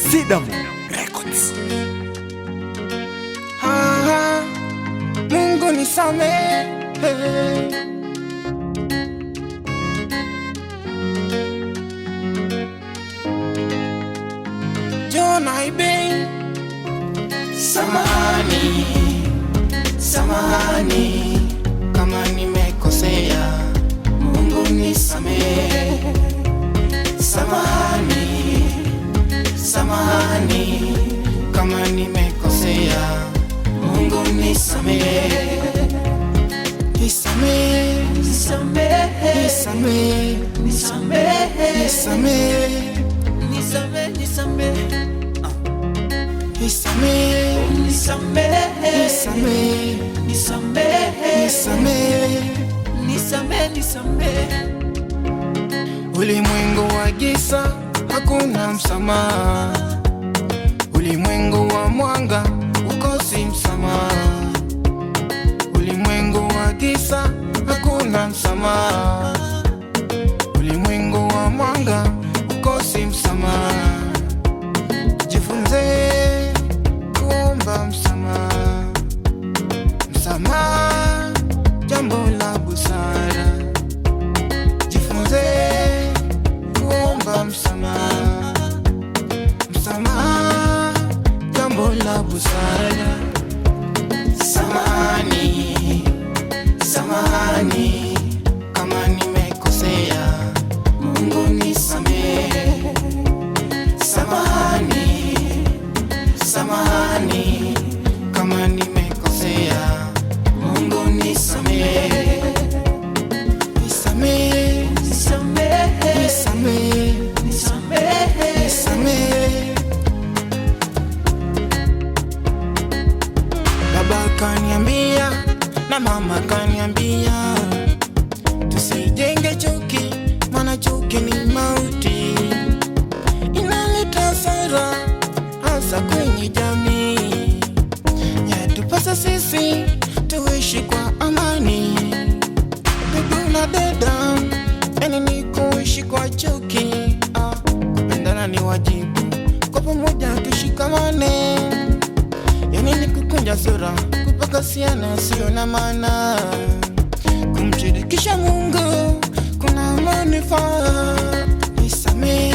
Sidam Records. Mungu nisamehe. John Ibe, samahani, samahani kama nimekosea, Mungu nisamehe. Samahani, samahani kama nimekosea, Mungu nisamehe. Nisamehe, nisamehe, nisamehe, nisamehe, nisamehe, nisamehe, nisamehe, nisamehe, nisamehe, nisamehe, nisamehe, nisamehe. Ulimwengu wa giza hakuna msamaha, ulimwengu wa mwanga ukosi msamaha. Ulimwengu wa giza hakuna msamaha, ulimwengu wa mwanga ukosi msamaha. Jifunze kuomba msamaha, msamaha jambo la busara. Jifunze kuomba msamaha, msamaha jambo la busara. Samahani, samahani kama nimekosea, Mungu nisamehe. Samahani, samahani kama nimekosea, Mungu nisamehe. Nisamehe, nisamehe, nisamehe, nisamehe, nisamehe. Baba kaniambia na mama kaniambia, tusijenge chuki, maana chuki ni mauti, inaleta hasara hasa kwenye jamii. Yatupasa sisi tuishi kwa amani. Ndugu na dada, yani ni kuishi kwa chuki. Kupendana ni wajibu, kwa pamoja tushikamane. Yani ni kukunja sura, kupakasiana sio na maana. Kumshirikisha Mungu kuna manufaa. Nisamehe,